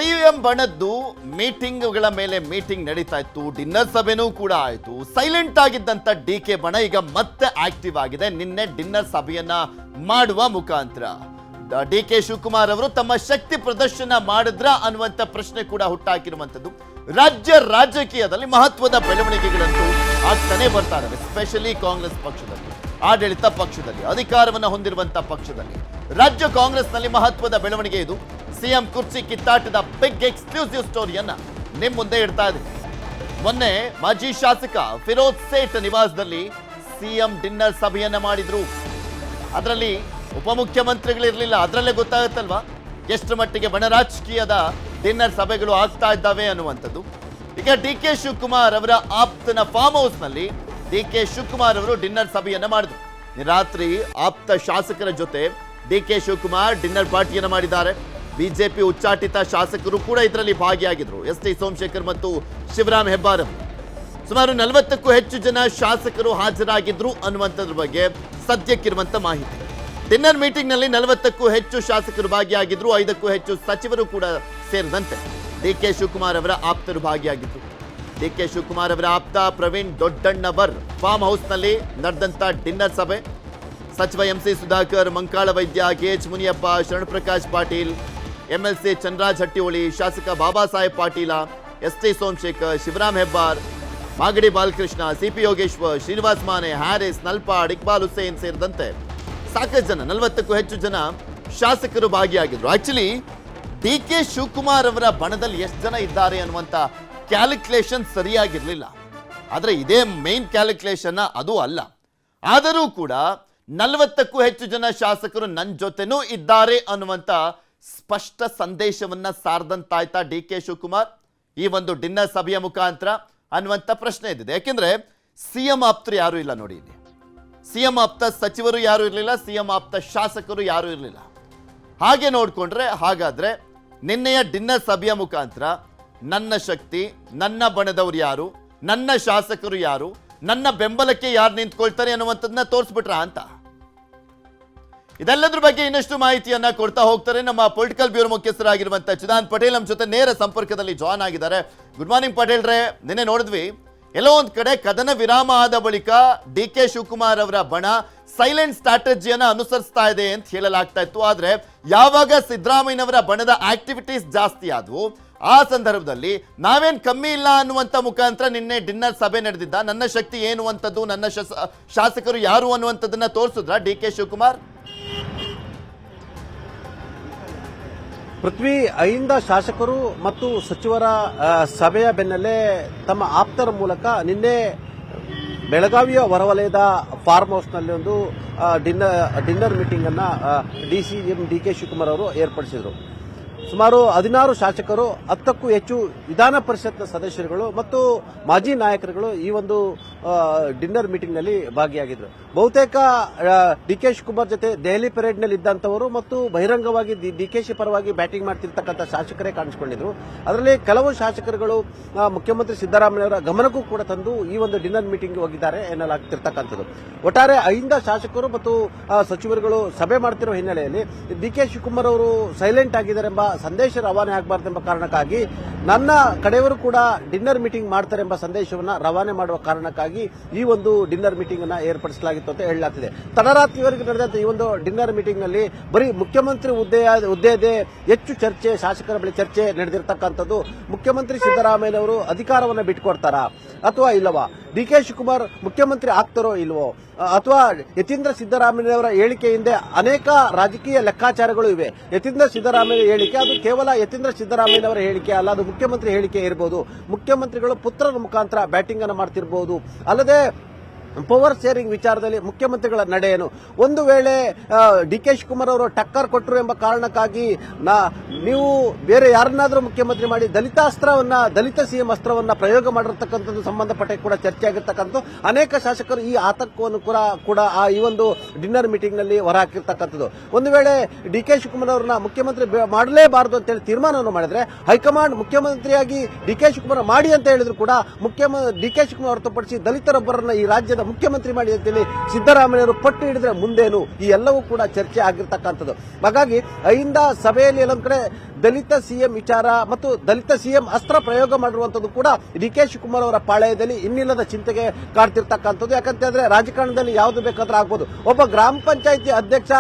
CM ಬಣದ್ದು ಮೀಟಿಂಗ್ಗಳ ಮೇಲೆ meeting ನಡೀತಾ ಇತ್ತು, ಡಿನ್ನರ್ ಸಭೆನೂ ಕೂಡ ಆಯಿತು. ಸೈಲೆಂಟ್ ಆಗಿದ್ದಂತ ಡಿಕೆ ಬಣ ಈಗ ಮತ್ತೆ ಆಕ್ಟಿವ್ ಆಗಿದೆ. ನಿನ್ನೆ ಡಿನ್ನರ್ ಸಭೆಯನ್ನ ಮಾಡುವ ಮುಖಾಂತರ ಡಿಕೆ ಶಿವಕುಮಾರ್ ಅವರು ತಮ್ಮ ಶಕ್ತಿ ಪ್ರದರ್ಶನ ಮಾಡಿದ್ರ ಅನ್ನುವಂತ ಪ್ರಶ್ನೆ ಕೂಡ ಹುಟ್ಟಾಕಿರುವಂತದ್ದು. ರಾಜ್ಯ ರಾಜಕೀಯದಲ್ಲಿ ಮಹತ್ವದ ಬೆಳವಣಿಗೆಗಳಂತೂ ಆಗ್ತಾನೆ ಬರ್ತಾ ಇದ್ದಾವೆ. ಎಸ್ಪೆಷಲಿ ಕಾಂಗ್ರೆಸ್ ಪಕ್ಷದಲ್ಲಿ, ಆಡಳಿತ ಪಕ್ಷದಲ್ಲಿ, ಅಧಿಕಾರವನ್ನು ಹೊಂದಿರುವಂತಹ ಪಕ್ಷದಲ್ಲಿ, ರಾಜ್ಯ ಕಾಂಗ್ರೆಸ್ನಲ್ಲಿ ಮಹತ್ವದ ಬೆಳವಣಿಗೆ ಇದು. ಸಿಎಂ ಕುರ್ಚಿ ಕಿತ್ತಾಟದ ಬಿಗ್ ಎಕ್ಸ್ಕ್ಲೂಸಿವ್ ಸ್ಟೋರಿಯನ್ನ ನಿಮ್ ಮುಂದೆ ಇಡ್ತಾ ಇದೆ. ಮೊನ್ನೆ ಮಾಜಿ ಶಾಸಕ ಫಿರೋಜ್ ಸೇಠ್ ನಿವಾಸದಲ್ಲಿ ಸಿಎಂ ಡಿನ್ನರ್ ಸಭೆಯನ್ನ ಮಾಡಿದ್ರು. ಅದರಲ್ಲಿ ಉಪಮುಖ್ಯಮಂತ್ರಿಗಳಿರ್ಲಿಲ್ಲ. ಅದರಲ್ಲೇ ಗೊತ್ತಾಗುತ್ತಲ್ವಾ ಎಷ್ಟು ಮಟ್ಟಿಗೆ ಬಣ ರಾಜಕೀಯದ ಡಿನ್ನರ್ ಸಭೆಗಳು ಆಗ್ತಾ ಇದ್ದಾವೆ ಅನ್ನುವಂಥದ್ದು. ಈಗ ಡಿ ಕೆ ಶಿವಕುಮಾರ್ ಅವರ ಆಪ್ತನ ಫಾರ್ಮ್ ಹೌಸ್ ನಲ್ಲಿ ಡಿ ಕೆ ಶಿವಕುಮಾರ್ ಅವರು ಡಿನ್ನರ್ ಸಭೆಯನ್ನ ಮಾಡಿದ್ರು. ರಾತ್ರಿ ಆಪ್ತ ಶಾಸಕರ ಜೊತೆ ಡಿ ಕೆ ಶಿವಕುಮಾರ್ ಡಿನ್ನರ್ ಪಾರ್ಟಿಯನ್ನ ಮಾಡಿದ್ದಾರೆ. ಬಿಜೆಪಿ ಉಚ್ಚಾಟಿತ ಶಾಸಕರು ಕೂಡ ಇದರಲ್ಲಿ ಭಾಗಿಯಾಗಿದ್ರು. ಎಸ್ ಟಿ ಸೋಮಶೇಖರ್ ಮತ್ತು ಶಿವರಾಮ್ ಹೆಬ್ಬಾರ್ ಅವರು. ಸುಮಾರು 40ಕ್ಕೂ ಹೆಚ್ಚು ಜನ ಶಾಸಕರು ಹಾಜರಾಗಿದ್ರು ಅನ್ನುವಂಥದ್ರ ಬಗ್ಗೆ ಸದ್ಯಕ್ಕಿರುವಂತ ಮಾಹಿತಿ. ಡಿನ್ನರ್ ಮೀಟಿಂಗ್ ನಲ್ಲಿ 40ಕ್ಕೂ ಹೆಚ್ಚು ಶಾಸಕರು ಭಾಗಿಯಾಗಿದ್ರು. 5ಕ್ಕೂ ಹೆಚ್ಚು ಸಚಿವರು ಕೂಡ ಸೇರಿದಂತೆ ಡಿ ಕೆ ಶಿವಕುಮಾರ್ ಅವರ ಆಪ್ತರು ಭಾಗಿಯಾಗಿದ್ರು. ಡಿ ಕೆ ಶಿವಕುಮಾರ್ ಅವರ ಆಪ್ತ ಪ್ರವೀಣ್ ದೊಡ್ಡಣ್ಣವರ್ ಫಾರ್ಮ್ ಹೌಸ್ ನಲ್ಲಿ ನಡೆದಂತ ಡಿನ್ನರ್ ಸಭೆ ಸಚಿವ MC Sudhakar, Mankal Vaidya, KH Muniyappa, Sharanprakash Patil, MLC Chandraraj Hattiholi, ಶಾಸಕ Baba Saheb Patil, S T Somashekar, Shivaram Hebbar, Magadi Balakrishna, CP Yogeshwar, Srinivas Mane, Haris, Nalpad, Iqbal Hussain ಸೇರಿದಂತೆ ಸಾಕಷ್ಟು ಜನ, 40ಕ್ಕೂ ಹೆಚ್ಚು ಜನ ಶಾಸಕರು ಭಾಗಿಯಾಗಿದ್ರು. ಆಕ್ಚುಲಿ ಡಿ ಕೆ ಶಿವಕುಮಾರ್ ಅವರ ಬಣದಲ್ಲಿ ಎಷ್ಟು ಜನ ಇದ್ದಾರೆ ಅನ್ನುವಂಥ ಕ್ಯಾಲ್ಕುಲೇಷನ್ ಸರಿಯಾಗಿರ್ಲಿಲ್ಲ. ಆದರೆ ಇದೇ ಮೇನ್ ಕ್ಯಾಲ್ಕುಲೇಷನ್ ಅದು ಅಲ್ಲ. ಆದರೂ ಕೂಡ 40ಕ್ಕೂ ಹೆಚ್ಚು ಜನ ಶಾಸಕರು ನನ್ನ ಜೊತೆನೂ ಇದ್ದಾರೆ ಅನ್ನುವಂಥ ಸ್ಪಷ್ಟ ಸಂದೇಶವನ್ನ ಸಾರದಂತಾಯ್ತಾ ಡಿ ಕೆ ಶಿವಕುಮಾರ್ ಈ ಒಂದು ಡಿನ್ನರ್ ಸಭೆಯ ಮುಖಾಂತರ ಅನ್ನುವಂಥ ಪ್ರಶ್ನೆ ಇದ್ದಿದೆ. ಯಾಕೆಂದ್ರೆ ಸಿಎಂ ಆಪ್ತರು ಯಾರು ಇಲ್ಲ ನೋಡಿ. ಇಲ್ಲಿ ಸಿಎಂ ಆಪ್ತ ಸಚಿವರು ಯಾರು ಇರಲಿಲ್ಲ, ಸಿಎಂ ಆಪ್ತ ಶಾಸಕರು ಯಾರು ಇರಲಿಲ್ಲ. ಹಾಗೆ ನೋಡ್ಕೊಂಡ್ರೆ ಹಾಗಾದ್ರೆ ನಿನ್ನೆಯ ಡಿನ್ನರ್ ಸಭೆಯ ಮುಖಾಂತರ ನನ್ನ ಶಕ್ತಿ, ನನ್ನ ಬಣದವರು ಯಾರು, ನನ್ನ ಶಾಸಕರು ಯಾರು, ನನ್ನ ಬೆಂಬಲಕ್ಕೆ ಯಾರು ನಿಂತ್ಕೊಳ್ತಾರೆ ಅನ್ನುವಂಥದ್ದನ್ನ ತೋರಿಸ್ಬಿಟ್ರ ಅಂತ. ಇದೆಲ್ಲದ್ರ ಬಗ್ಗೆ ಇನ್ನಷ್ಟು ಮಾಹಿತಿಯನ್ನ ಕೊಡ್ತಾ ಹೋಗ್ತಾರೆ ನಮ್ಮ ಪೊಲಿಟಿಕಲ್ ಬ್ಯೂರೋ ಮುಖ್ಯಸ್ಥರಾಗಿರುವಂತಹ ಚಿದಾನಂದ್ ಪಟೇಲ್ ನಮ್ಮ ಜೊತೆ ನೇರ ಸಂಪರ್ಕದಲ್ಲಿ ಜಾಯ್ನ್ ಆಗಿದ್ದಾರೆ. ಗುಡ್ ಮಾರ್ನಿಂಗ್ ಪಟೇಲ್ ರೇ. ನಿನ್ನೆ ನೋಡಿದ್ವಿ ಎಲ್ಲೋ ಒಂದ್ ಕಡೆ ಕದನ ವಿರಾಮ ಆದ ಬಳಿಕ ಡಿ ಕೆ ಶಿವಕುಮಾರ್ ಅವರ ಬಣ ಸೈಲೆಂಟ್ ಸ್ಟ್ರಾಟಜಿಯನ್ನ ಅನುಸರಿಸ್ತಾ ಇದೆ ಅಂತ ಹೇಳಲಾಗ್ತಾ ಇತ್ತು. ಆದ್ರೆ ಯಾವಾಗ ಸಿದ್ದರಾಮಯ್ಯನವರ ಬಣದ ಆಕ್ಟಿವಿಟೀಸ್ ಜಾಸ್ತಿ ಆದವು ಆ ಸಂದರ್ಭದಲ್ಲಿ ನಾವೇನ್ ಕಮ್ಮಿ ಇಲ್ಲ ಅನ್ನುವಂಥ ಮುಖಾಂತರ ನಿನ್ನೆ ಡಿನ್ನರ್ ಸಭೆ ನಡೆದಿದ್ದ. ನನ್ನ ಶಕ್ತಿ ಏನು ಅಂತದ್ದು, ನನ್ನ ಶಾಸಕರು ಯಾರು ಅನ್ನುವಂಥದ್ದನ್ನ ತೋರಿಸಿದ್ರ ಡಿ ಕೆ ಶಿವಕುಮಾರ್? ಪೃಥ್ವಿ, 5 ಶಾಸಕರು ಮತ್ತು ಸಚಿವರ ಸಭೆಯ ಬೆನ್ನಲ್ಲೇ ತಮ್ಮ ಆಪ್ತರ ಮೂಲಕ ನಿನ್ನೆ ಬೆಳಗಾವಿಯ ಹೊರವಲಯದ ಫಾರ್ಮ್ ಹೌಸ್ನಲ್ಲಿ ಒಂದು ಡಿನ್ನರ್ ಮೀಟಿಂಗ್ ಅನ್ನ ಸಿಎಂ ಡಿ ಕೆ ಶಿವಕುಮಾರ್ ಅವರು ಏರ್ಪಡಿಸಿದರು. ಸುಮಾರು 16 ಶಾಸಕರು, 10ಕ್ಕೂ ಹೆಚ್ಚು ವಿಧಾನ ಪರಿಷತ್ನ ಸದಸ್ಯರುಗಳು ಮತ್ತು ಮಾಜಿ ನಾಯಕರುಗಳು ಈ ಒಂದು ಡಿನ್ನರ್ ಮೀಟಿಂಗ್ನಲ್ಲಿ ಭಾಗಿಯಾಗಿದ್ದರು. ಬಹುತೇಕ ಡಿಕೆ ಶಿವಕುಮಾರ್ ಜೊತೆ ದೆಹಲಿ ಪರೇಡ್ನಲ್ಲಿ ಇದ್ದಂಥವರು ಮತ್ತು ಬಹಿರಂಗವಾಗಿ ಡಿಕೆಶಿ ಪರವಾಗಿ ಬ್ಯಾಟಿಂಗ್ ಮಾಡ್ತಿರ್ತಕ್ಕಂಥ ಶಾಸಕರೇ ಕಾಣಿಸಿಕೊಂಡಿದ್ರು. ಅದರಲ್ಲಿ ಕೆಲವು ಶಾಸಕರುಗಳು ಮುಖ್ಯಮಂತ್ರಿ ಸಿದ್ದರಾಮಯ್ಯ ಅವರ ಗಮನಕ್ಕೂ ಕೂಡ ತಂದು ಈ ಒಂದು ಡಿನ್ನರ್ ಮೀಟಿಂಗ್ ಹೋಗಿದ್ದಾರೆ ಎನ್ನಲಾಗ್ತಿರ್ತಕ್ಕಂಥದ್ದು. ಒಟ್ಟಾರೆ 5 ಶಾಸಕರು ಮತ್ತು ಸಚಿವರುಗಳು ಸಭೆ ಮಾಡ್ತಿರೋ ಹಿನ್ನೆಲೆಯಲ್ಲಿ ಡಿಕೆ ಶಿವಕುಮಾರ್ ಅವರು ಸೈಲೆಂಟ್ ಆಗಿದ್ದಾರೆ ಎಂಬ ಸಂದೇಶ ರವಾನೆ ಆಗಬಾರದೆಂಬ ಕಾರಣಕ್ಕಾಗಿ ನನ್ನ ಕಡೆಯವರು ಕೂಡ ಡಿನ್ನರ್ ಮೀಟಿಂಗ್ ಮಾಡ್ತಾರೆ ಎಂಬ ಸಂದೇಶವನ್ನು ರವಾನೆ ಮಾಡುವ ಕಾರಣಕ್ಕಾಗಿ ಈ ಒಂದು ಡಿನ್ನರ್ ಮೀಟಿಂಗ್ ಅನ್ನು ಏರ್ಪಡಿಸಲಾಗಿತ್ತು ಅಂತ ಹೇಳಲಾಗ್ತಿದೆ. ತಡರಾತ್ರಿವರೆಗೆ ನಡೆದ ಈ ಒಂದು ಡಿನ್ನರ್ ಮೀಟಿಂಗ್ ನಲ್ಲಿ ಬರೀ ಮುಖ್ಯಮಂತ್ರಿ ಹುದ್ದೆಯದೇ ಹೆಚ್ಚು ಚರ್ಚೆ, ಶಾಸಕರ ಬಳಿ ಚರ್ಚೆ ನಡೆದಿರತಕ್ಕಂಥದ್ದು. ಮುಖ್ಯಮಂತ್ರಿ ಸಿದ್ದರಾಮಯ್ಯನವರು ಅಧಿಕಾರವನ್ನು ಬಿಟ್ಟುಕೊಡ್ತಾರಾ ಅಥವಾ ಇಲ್ಲವಾ, ಡಿ ಕೆ ಶಿವಕುಮಾರ್ ಮುಖ್ಯಮಂತ್ರಿ ಆಗ್ತಾರೋ ಇಲ್ವೋ, ಅಥವಾ ಯತೀಂದ್ರ ಸಿದ್ದರಾಮಯ್ಯನವರ ಹೇಳಿಕೆ ಹಿಂದೆ ಅನೇಕ ರಾಜಕೀಯ ಲೆಕ್ಕಾಚಾರಗಳು ಇವೆ. ಯತೀಂದ್ರ ಸಿದ್ದರಾಮಯ್ಯ ಹೇಳಿಕೆ ಅದು ಕೇವಲ ಯತೀಂದ್ರ ಸಿದ್ದರಾಮಯ್ಯನವರ ಹೇಳಿಕೆ ಅಲ್ಲ, ಅದು ಮುಖ್ಯಮಂತ್ರಿ ಹೇಳಿಕೆ ಇರಬಹುದು. ಮುಖ್ಯಮಂತ್ರಿಗಳು ಪುತ್ರರ ಮುಖಾಂತರ ಬ್ಯಾಟಿಂಗ್ ಅನ್ನು ಮಾಡ್ತಿರಬಹುದು. ಅಲ್ಲದೆ ಪವರ್ ಶೇರಿಂಗ್ ವಿಚಾರದಲ್ಲಿ ಮುಖ್ಯಮಂತ್ರಿಗಳ ನಡೆ ಏನು, ಒಂದು ವೇಳೆ ಡಿ ಕೆ ಶಿವಕುಮಾರ್ ಅವರು ಟಕ್ಕರ್ ಕೊಟ್ಟರು ಎಂಬ ಕಾರಣಕ್ಕಾಗಿ ನೀವು ಬೇರೆ ಯಾರನ್ನಾದರೂ ಮುಖ್ಯಮಂತ್ರಿ ಮಾಡಿ ದಲಿತ ಸಿಎಂ ಅಸ್ತ್ರವನ್ನ ಪ್ರಯೋಗ ಮಾಡಿರ್ತಕ್ಕಂಥದ್ದು ಸಂಬಂಧಪಟ್ಟ ಕೂಡ ಚರ್ಚೆ ಆಗಿರ್ತಕ್ಕಂಥದ್ದು. ಅನೇಕ ಶಾಸಕರು ಈ ಆತಂಕವನ್ನು ಕೂಡ ಈ ಒಂದು ಡಿನ್ನರ್ ಮೀಟಿಂಗ್ ನಲ್ಲಿ ಹೊರಹಾಕಿರ್ತಕ್ಕಂಥದ್ದು. ಒಂದು ವೇಳೆ ಡಿ ಕೆ ಶಿವಕುಮಾರ್ ಅವರನ್ನ ಮುಖ್ಯಮಂತ್ರಿ ಮಾಡಲೇಬಾರದು ಅಂತ ಹೇಳಿ ತೀರ್ಮಾನವನ್ನು ಮಾಡಿದ್ರೆ ಹೈಕಮಾಂಡ್ ಮುಖ್ಯಮಂತ್ರಿಯಾಗಿ ಡಿ ಕೆ ಶಿವಕುಮಾರ್ ಮಾಡಿ ಅಂತ ಹೇಳಿದ್ರು ಕೂಡ ಡಿ ಕೆ ಶಿವಕುಮಾರ್ ಹೊರತುಪಡಿಸಿ ದಲಿತರೊಬ್ಬರನ್ನ ಈ ರಾಜ್ಯದ ರಾಜ್ಯದ ಮುಖ್ಯಮಂತ್ರಿ ಮಾಡಿ ಅಂತೇಳಿ ಸಿದ್ದರಾಮಯ್ಯವರು ಪಟ್ಟು ಹಿಡಿದ್ರೆ ಮುಂದೇನು, ಈ ಎಲ್ಲವೂ ಕೂಡ ಚರ್ಚೆ ಆಗಿರ್ತಕ್ಕಂಥದ್ದು. ಹಾಗಾಗಿ ಅಹಿಂದ ಸಭೆಯಲ್ಲಿ ಎಲ್ಲೊಂದ್ ಕಡೆ ದಲಿತ ಸಿಎಂ ವಿಚಾರ ಮತ್ತು ದಲಿತ ಸಿಎಂ ಅಸ್ತ್ರ ಪ್ರಯೋಗ ಮಾಡಿರುವಂತದ್ದು ಕೂಡ ಡಿ.ಕೆ. ಶಿವಕುಮಾರ್ ಅವರ ಪಾಳ್ಯದಲ್ಲಿ ಇನ್ನಿಲ್ಲದ ಚಿಂತೆಗೆ ಕಾಡ್ತಿರ್ತಕ್ಕಂಥದ್ದು. ಯಾಕಂತಂದ್ರೆ ರಾಜಕಾರಣದಲ್ಲಿ ಯಾವುದು ಬೇಕಾದ್ರೂ ಆಗ್ಬೋದು. ಒಬ್ಬ ಗ್ರಾಮ ಪಂಚಾಯಿತಿ ಅಧ್ಯಕ್ಷ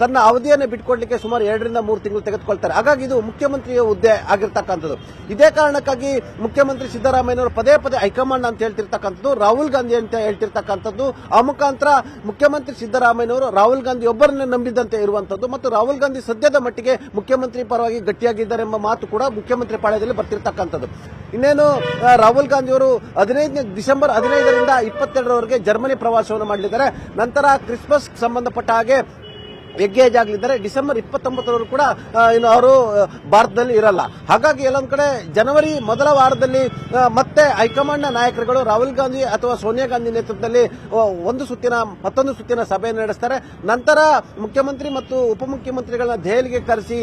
ತನ್ನ ಅವಧಿಯನ್ನು ಬಿಟ್ಕೊಡ್ಲಿಕ್ಕೆ ಸುಮಾರು 2 ರಿಂದ 3 ತಿಂಗಳು ತೆಗೆದುಕೊಳ್ತಾರೆ. ಹಾಗಾಗಿ ಇದು ಮುಖ್ಯಮಂತ್ರಿಯ ಹುದ್ದೆ ಆಗಿರ್ತಕ್ಕಂಥದ್ದು. ಇದೇ ಕಾರಣಕ್ಕಾಗಿ ಮುಖ್ಯಮಂತ್ರಿ ಸಿದ್ದರಾಮಯ್ಯನವರು ಪದೇ ಪದೇ ಹೈಕಮಾಂಡ್ ಅಂತ ಹೇಳ್ತಿರ್ತಕ್ಕಂಥದ್ದು, ರಾಹುಲ್ ಗಾಂಧಿ ಅಂತ ಹೇಳ್ತಿರ್ತಕ್ಕಂಥದ್ದು. ಆ ಮುಖಾಂತರ ಮುಖ್ಯಮಂತ್ರಿ ಸಿದ್ದರಾಮಯ್ಯನವರು ರಾಹುಲ್ ಗಾಂಧಿ ಒಬ್ಬರನ್ನೇ ನಂಬಿದಂತೆ ಇರುವಂತದ್ದು ಮತ್ತು ರಾಹುಲ್ ಗಾಂಧಿ ಸದ್ಯದ ಮಟ್ಟಿಗೆ ಮುಖ್ಯಮಂತ್ರಿ ಪರವಾಗಿ ಗಟ್ಟಿಯಾಗಿದ್ದಾರೆ ಎಂಬ ಮಾತು ಕೂಡ ಮುಖ್ಯಮಂತ್ರಿ ಪಾಳ್ಯದಲ್ಲಿ ಬರ್ತಿರ್ತಕ್ಕಂಥದ್ದು. ಇನ್ನೇನು ರಾಹುಲ್ ಗಾಂಧಿ ಅವರು ಡಿಸೆಂಬರ್ 15ರಿಂದ 22ರವರೆಗೆ ಜರ್ಮನಿ ಪ್ರವಾಸವನ್ನು ಮಾಡಲಿದ್ದಾರೆ. ನಂತರ ಕ್ರಿಸ್ಮಸ್ ಸಂಬಂಧಪಟ್ಟ ಹಾಗೆ ಎಂಗೇಜ್ ಆಗಲಿದ್ದಾರೆ. ಡಿಸೆಂಬರ್ 29ರವರೆಗೂ ಕೂಡ ಇನ್ನು ಅವರು ಭಾರತದಲ್ಲಿ ಇರಲ್ಲ. ಹಾಗಾಗಿ ಎಲ್ಲೊಂದ್ ಕಡೆ ಜನವರಿ ಮೊದಲ ವಾರದಲ್ಲಿ ಮತ್ತೆ ಹೈಕಮಾಂಡ್ ನಾಯಕರುಗಳು ರಾಹುಲ್ ಗಾಂಧಿ ಅಥವಾ ಸೋನಿಯಾ ಗಾಂಧಿ ನೇತೃತ್ವದಲ್ಲಿ ಮತ್ತೊಂದು ಸುತ್ತಿನ ಸಭೆ ನಡೆಸ್ತಾರೆ. ನಂತರ ಮುಖ್ಯಮಂತ್ರಿ ಮತ್ತು ಉಪಮುಖ್ಯಮಂತ್ರಿಗಳನ್ನ ದೆಹಲಿಗೆ ಕರೆಸಿ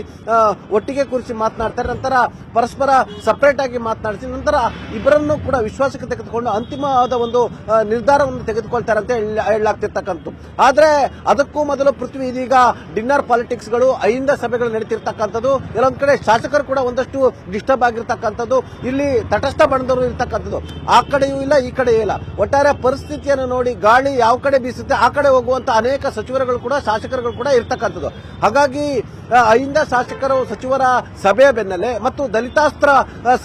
ಒಟ್ಟಿಗೆ ಕೂರಿಸಿ ಮಾತನಾಡ್ತಾರೆ. ನಂತರ ಪರಸ್ಪರ ಸಪರೇಟ್ ಆಗಿ ಮಾತನಾಡಿಸಿ ನಂತರ ಇಬ್ಬರನ್ನು ಕೂಡ ವಿಶ್ವಾಸಕ್ಕೆ ತೆಗೆದುಕೊಂಡು ಅಂತಿಮವಾದ ಒಂದು ನಿರ್ಧಾರವನ್ನು ತೆಗೆದುಕೊಳ್ತಾರೆ ಅಂತ ಹೇಳಲಾಗ್ತಿರ್ತಕ್ಕಂಥ. ಆದ್ರೆ ಅದಕ್ಕೂ ಮೊದಲು ಪೃಥ್ವಿ ಇದೀಗ ಡಿನ್ನರ್ ಪಾಲಿಟಿಕ್ಸ್ ಗಳು ಅಹಿಂದ ಸಭೆಗಳು ನಡೀತಿರ್ತಕ್ಕಂಥದ್ದು. ಎಲ್ಲೊಂದ್ ಕಡೆ ಶಾಸಕರು ಕೂಡ ಒಂದಷ್ಟು ಡಿಸ್ಟರ್ಬ್ ಆಗಿರ್ತಕ್ಕಂಥದ್ದು. ಇಲ್ಲಿ ತಟಸ್ಥ ಬಣದವರು ಇರ್ತಕ್ಕಂಥದ್ದು. ಆ ಕಡೆಯೂ ಇಲ್ಲ, ಈ ಕಡೆಯೂ ಇಲ್ಲ. ಒಟ್ಟಾರೆ ಪರಿಸ್ಥಿತಿಯನ್ನು ನೋಡಿ ಗಾಳಿ ಯಾವ ಕಡೆ ಬೀಸುತ್ತೆ ಆ ಕಡೆ ಹೋಗುವಂತ ಅನೇಕ ಸಚಿವರುಗಳು ಕೂಡ ಶಾಸಕರುಗಳು ಕೂಡ ಇರ್ತಕ್ಕಂಥದ್ದು. ಹಾಗಾಗಿ ಅಹಿಂದ ಶಾಸಕರು ಸಚಿವರ ಸಭೆಯ ಬೆನ್ನಲ್ಲೇ ಮತ್ತು ದಲಿತಾಸ್ತ್ರ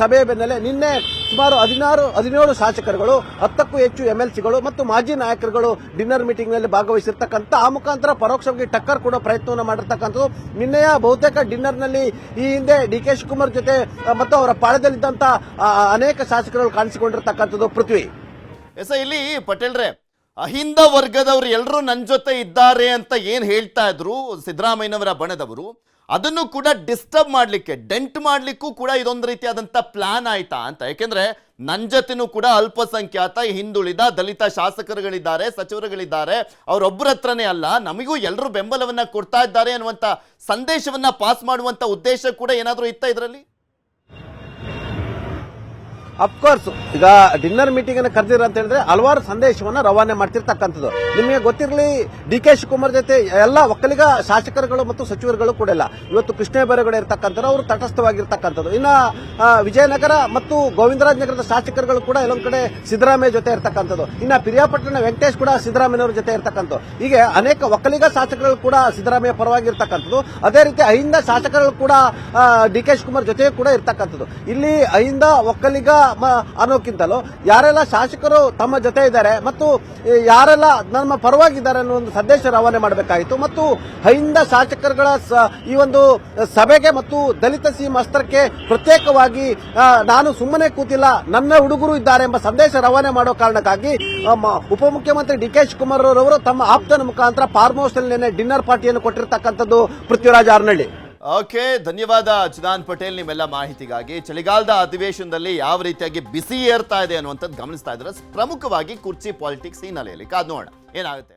ಸಭೆಯ ಬೆನ್ನಲ್ಲೇ ನಿನ್ನೆ ಸುಮಾರು 17 ಶಾಸಕರುಗಳು 10ಕ್ಕೂ ಹೆಚ್ಚು ಎಂಎಲ್ಸಿಗಳು ಮತ್ತು ಮಾಜಿ ನಾಯಕರುಗಳು ಡಿನ್ನರ್ ಮೀಟಿಂಗ್ ನಲ್ಲಿ ಭಾಗವಹಿಸಿರ್ತಕ್ಕಂಥ. ಆ ಮುಖಾಂತರ ಪರೋಕ್ಷವಾಗಿ ಟಕ್ಕರ್ ಕೂಡ ಪ್ರಯತ್ನವನ್ನು ಮಾಡಿರ್ತಕ್ಕಂಥದ್ದು. ನಿನ್ನೆಯ ಬಹುತೇಕ ಡಿನ್ನರ್ ನಲ್ಲಿ ಈ ಹಿಂದೆ ಡಿ.ಕೆ. ಶಿವಕುಮಾರ್ ಜೊತೆ ಮತ್ತು ಅವರ ಪಾಳ್ಯದಲ್ಲಿದ್ದಂತ ಅನೇಕ ಶಾಸಕರುಗಳು ಕಾಣಿಸಿಕೊಂಡಿರ್ತಕ್ಕಂಥದ್ದು. ಪೃಥ್ವಿ ಇಲ್ಲಿ ಪಟೇಲ್ರೆ, ಅಹಿಂದ ವರ್ಗದವರು ಎಲ್ಲರೂ ನನ್ನ ಜೊತೆ ಇದ್ದಾರೆ ಅಂತ ಏನ್ ಹೇಳ್ತಾ ಇದ್ರು ಸಿದ್ದರಾಮಯ್ಯನವರ ಬಣದವರು, ಅದನ್ನು ಕೂಡ ಡಿಸ್ಟರ್ಬ್ ಮಾಡ್ಲಿಕ್ಕೆ, ಡೆಂಟ್ ಮಾಡ್ಲಿಕ್ಕೂ ಕೂಡ ಇದೊಂದು ರೀತಿಯಾದಂತ ಪ್ಲಾನ್ ಆಯ್ತಾ ಅಂತ. ಯಾಕೆಂದ್ರೆ ನನ್ನ ಜೊತೆನೂ ಕೂಡ ಅಲ್ಪಸಂಖ್ಯಾತ ಹಿಂದುಳಿದ ದಲಿತ ಶಾಸಕರುಗಳಿದ್ದಾರೆ, ಸಚಿವರುಗಳಿದ್ದಾರೆ, ಅವರೊಬ್ಬರ ಹತ್ರನೇ ಅಲ್ಲ, ನಮಗೂ ಎಲ್ಲರೂ ಬೆಂಬಲವನ್ನ ಕೊಡ್ತಾ ಇದ್ದಾರೆ ಅನ್ನುವಂತ ಸಂದೇಶವನ್ನ ಪಾಸ್ ಮಾಡುವಂತ ಉದ್ದೇಶ ಕೂಡ ಏನಾದ್ರೂ ಇತ್ತ ಇದರಲ್ಲಿ? ಅಫ್ಕೋರ್ಸ್ ಈಗ ಡಿನ್ನರ್ ಮೀಟಿಂಗ್ ಅನ್ನು ಕರೆದಿರ ಅಂತ ಹೇಳಿದ್ರೆ ಹಲವಾರು ಸಂದೇಶವನ್ನ ರವಾನೆ ಮಾಡ್ತಿರ್ತಕ್ಕಂಥದ್ದು. ನಿಮಗೆ ಗೊತ್ತಿರಲಿ, ಡಿ.ಕೆ. ಶಿವಕುಮಾರ್ ಜೊತೆ ಎಲ್ಲ ಒಕ್ಕಲಿಗ ಶಾಸಕರುಗಳು ಮತ್ತು ಸಚಿವರುಗಳು ಕೂಡ ಇಲ್ಲ. ಇವತ್ತು ಕೃಷ್ಣ ಬೈರೇಗೌಡ ಇರ್ತಕ್ಕಂಥದ್ದು, ಅವರು ತಟಸ್ಥವಾಗಿರ್ತಕ್ಕಂಥದ್ದು. ಇನ್ನ ವಿಜಯನಗರ ಮತ್ತು ಗೋವಿಂದರಾಜ್ ನಗರದ ಶಾಸಕರುಗಳು ಕೂಡ ಎಲ್ಲೊಂದ್ ಕಡೆ ಸಿದ್ದರಾಮಯ್ಯ ಜೊತೆ ಇರ್ತಕ್ಕಂಥದ್ದು. ಇನ್ನ ಪಿರಿಯಾಪಟ್ಟಣ ವೆಂಕಟೇಶ್ ಕೂಡ ಸಿದ್ದರಾಮಯ್ಯನವರ ಜೊತೆ ಇರ್ತಕ್ಕಂಥದ್ದು. ಹೀಗೆ ಅನೇಕ ಒಕ್ಕಲಿಗ ಶಾಸಕರುಗಳು ಕೂಡ ಸಿದ್ದರಾಮಯ್ಯ ಪರವಾಗಿರ್ತಕ್ಕಂಥದ್ದು. ಅದೇ ರೀತಿ ಅಹಿಂದ ಶಾಸಕರುಗಳು ಕೂಡ ಡಿ.ಕೆ. ಶಿವಕುಮಾರ್ ಜೊತೆ ಕೂಡ ಇರ್ತಕ್ಕಂಥದ್ದು. ಇಲ್ಲಿ ಅಹಿಂದ ಒಕ್ಕಲಿಗ ಅನ್ನೋಕ್ಕಿಂತಲೂ ಯಾರೆಲ್ಲ ಶಾಸಕರು ತಮ್ಮ ಜೊತೆ ಇದ್ದಾರೆ ಮತ್ತು ಯಾರೆಲ್ಲ ನಮ್ಮ ಪರವಾಗಿದ್ದಾರೆ ಅನ್ನೋ ಒಂದು ಸಂದೇಶ ರವಾನೆ ಮಾಡಬೇಕಾಯಿತು. ಮತ್ತು ಅಹಿಂದ ಶಾಸಕರುಗಳ ಈ ಒಂದು ಸಭೆಗೆ ಮತ್ತು ದಲಿತ ಸಿಎಂ ಅಸ್ತ್ರಕ್ಕೆ ಪ್ರತ್ಯೇಕವಾಗಿ ನಾನು ಸುಮ್ಮನೆ ಕೂತಿಲ್ಲ, ನನ್ನ ಹುಡುಗರು ಇದ್ದಾರೆ ಎಂಬ ಸಂದೇಶ ರವಾನೆ ಮಾಡೋ ಕಾರಣಕ್ಕಾಗಿ ಉಪಮುಖ್ಯಮಂತ್ರಿ ಡಿ.ಕೆ. ಶಿವಕುಮಾರ್ ಅವರು ತಮ್ಮ ಆಪ್ತನ ಮುಖಾಂತರ ಫಾರ್ಮ್ ಹೌಸ್ ನಲ್ಲಿ ಡಿನ್ನರ್ ಪಾರ್ಟಿಯನ್ನು ಕೊಟ್ಟಿರ್ತಕ್ಕಂಥದ್ದು. ಪೃಥ್ವಿರಾಜ್ ಹಾರ್ನಳ್ಳಿ. ಓಕೆ, ಧನ್ಯವಾದ ಚಿದಾನ್ ಪಟೇಲ್ ನಿಮ್ಮೆಲ್ಲ ಮಾಹಿತಿಗಾಗಿ. ಚಳಿಗಾಲದ ಅಧಿವೇಶನದಲ್ಲಿ ಯಾವ ರೀತಿಯಾಗಿ ಬಿಸಿ ಏರ್ತಾ ಇದೆ ಅನ್ನುವಂಥದ್ದು ಗಮನಿಸ್ತಾ ಇದ್ರೆ ಪ್ರಮುಖವಾಗಿ ಕುರ್ಚಿ ಪಾಲಿಟಿಕ್ಸ್ ಹಿನ್ನೆಲೆಯಲ್ಲಿ ಕಾದ್ ನೋಡೋಣ ಏನಾಗುತ್ತೆ.